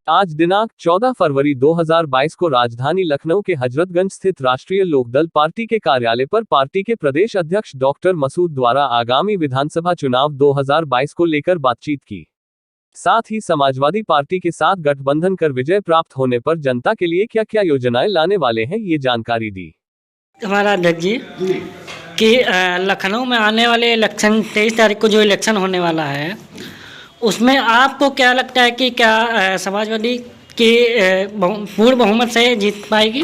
आज दिनांक 14 फरवरी 2022 को राजधानी लखनऊ के हजरतगंज स्थित राष्ट्रीय लोकदल पार्टी के कार्यालय पर पार्टी के प्रदेश अध्यक्ष डॉक्टर मसूद द्वारा आगामी विधानसभा चुनाव 2022 को लेकर बातचीत की। साथ ही समाजवादी पार्टी के साथ गठबंधन कर विजय प्राप्त होने पर जनता के लिए क्या क्या योजनाएं लाने वाले हैं, ये जानकारी दी। हमारा अध्यक्ष जी कि लखनऊ में आने वाले इलेक्शन 23 तारीख को जो इलेक्शन होने वाला है उसमें आपको क्या लगता है कि क्या समाजवादी की पूर्ण बहुमत से जीत पाएगी?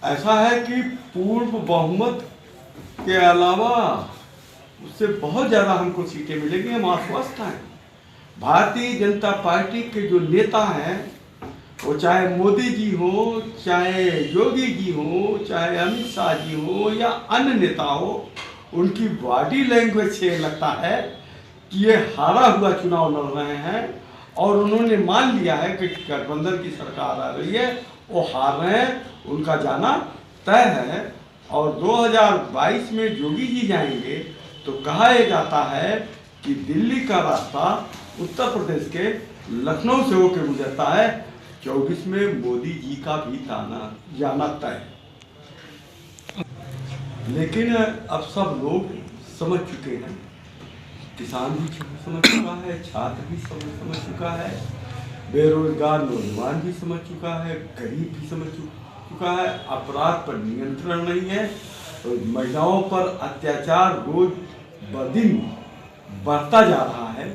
ऐसा है कि पूर्ण बहुमत के अलावा उससे बहुत ज़्यादा हमको सीटें मिलेंगी, हम आश्वस्त हैं। भारतीय जनता पार्टी के जो नेता हैं, वो चाहे मोदी जी हो, चाहे योगी जी हो, चाहे अमित शाह जी हो या अन्य नेता हो, उनकी बॉडी लैंग्वेज से लगता है कि ये हारा हुआ चुनाव लड़ रहे हैं और उन्होंने मान लिया है कि गठबंधन की सरकार आ रही है, वो हार रहे हैं, उनका जाना तय है। और 2022 में योगी जी जाएंगे तो कहा जाता है कि दिल्ली का रास्ता उत्तर प्रदेश के लखनऊ से होकर गुजरता है। 24 में मोदी जी का भी जाना तय है। लेकिन अब सब लोग समझ चुके हैं, किसान भी समझ चुका है, छात्र भी समझ चुका है, बेरोजगार नौजवान भी समझ चुका है, गरीब भी समझ चुका है। अपराध पर नियंत्रण नहीं है, तो महिलाओं पर अत्याचार रोज ब दिन बढ़ता जा रहा है।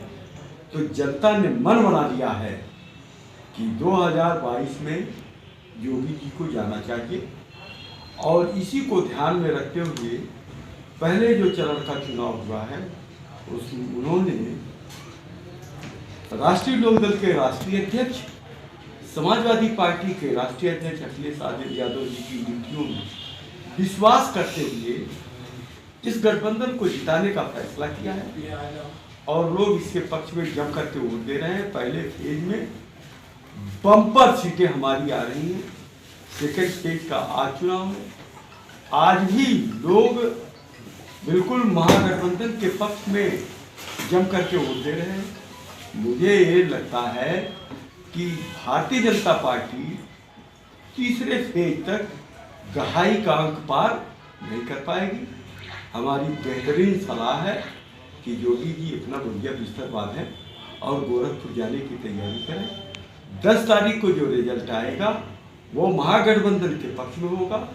तो जनता ने मन बना लिया है कि 2022 में योगी जी को जाना चाहिए। और इसी को ध्यान में रखते हुए पहले जो चरण का चुनाव हुआ है उसमें उन्होंने राष्ट्रीय लोकदल के राष्ट्रीय अध्यक्ष, समाजवादी पार्टी के राष्ट्रीय अध्यक्ष अखिलेश यादव जी की नीतियों में विश्वास करते हुए इस गठबंधन को जिताने का फैसला किया है और लोग इसके पक्ष में जम करके वोट दे रहे हैं। पहले फेज में बम्पर सीटें हमारी आ रही हैं, सेकेंड फेज का आज चुनाव है। आज भी लोग बिल्कुल महागठबंधन के पक्ष में जम करके वोट दे रहे हैं। मुझे ये लगता है कि भारतीय जनता पार्टी तीसरे फेज तक गहाई का अंक पार नहीं कर पाएगी। हमारी बेहतरीन सलाह है कि योगी जी अपना बढ़िया बिस्तर बांधें और गोरखपुर जाने की तैयारी करें। 10 तारीख को जो रिजल्ट आएगा वो महागठबंधन के पक्ष में होगा।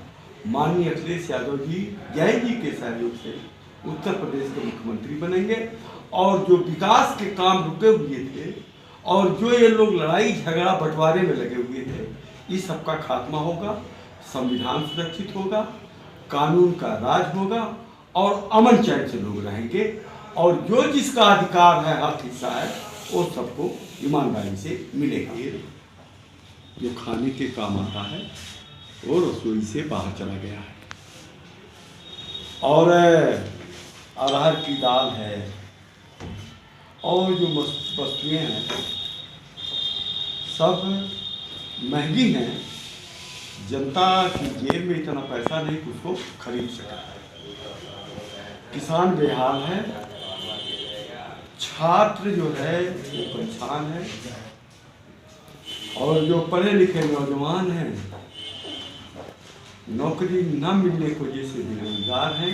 माननीय अखिलेश यादव जी जय जी के सहयोग से उत्तर प्रदेश के मुख्यमंत्री बनेंगे और जो विकास के काम रुके हुए थे और जो ये लोग लड़ाई झगड़ा बंटवारे में लगे हुए थे, इस सबका खात्मा होगा, संविधान सुरक्षित होगा, कानून का राज होगा और अमन चैन से लोग रहेंगे और जो जिसका अधिकार है, हक हिस्सा है, वो सबको ईमानदारी से मिलेगा। जो खाने के काम आता है वो रसोई से बाहर चला गया है। और अरहर की दाल है और जो वस्तुएं हैं सब महंगी हैं। जनता की जेब में इतना पैसा नहीं कि उसको खरीद सके। किसान बेहाल है, छात्र जो है वो परेशान है और जो पढ़े लिखे नौजवान हैं नौकरी न मिलने की वजह से बेरोजगार हैं।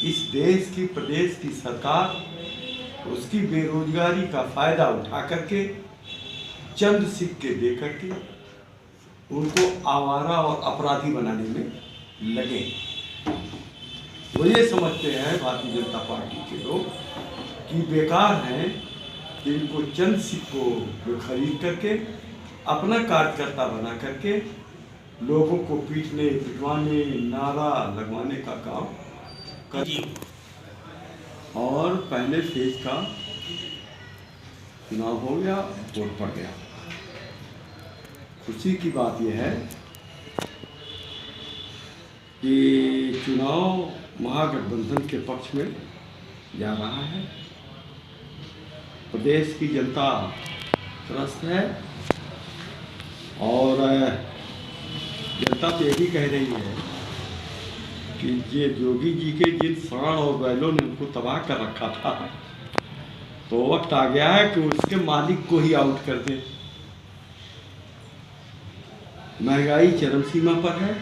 इस देश की प्रदेश की सरकार उसकी बेरोजगारी का फायदा उठा करके चंद सिक्के दे करके उनको आवारा और अपराधी बनाने में लगे। वो ये समझते हैं भारतीय जनता पार्टी के लोग कि बेकार हैं, इनको चंद सिक्कों में खरीद करके अपना कार्यकर्ता बना करके लोगों को पीटने पिटवाने नारा लगवाने का काम कर। और पहले फेज का चुनाव हो गया, वोट पड़ गया। खुशी की बात यह है कि चुनाव महागठबंधन के पक्ष में जा रहा है। प्रदेश की जनता त्रस्त है और जनता तो यही कह रही है कि ये योगी जी के जिन सांड और बैलों ने उनको तबाह कर रखा था, तो वक्त आ गया है कि उसके मालिक को ही आउट कर दे। महंगाई चरम सीमा पर है।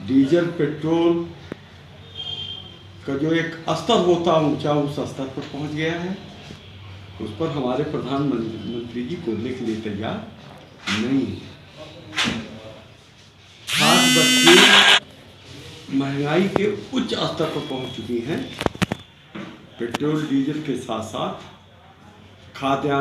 डीजल पेट्रोल का जो एक स्तर होता ऊंचा, उस स्तर पर पहुंच गया है। उस पर हमारे प्रधानमंत्री जी बोलने के लिए तैयार नहीं है। खास वस्तुएं महंगाई के उच्च स्तर पर पहुंच चुकी हैं। पेट्रोल डीजल के साथ साथ खाद्यान्न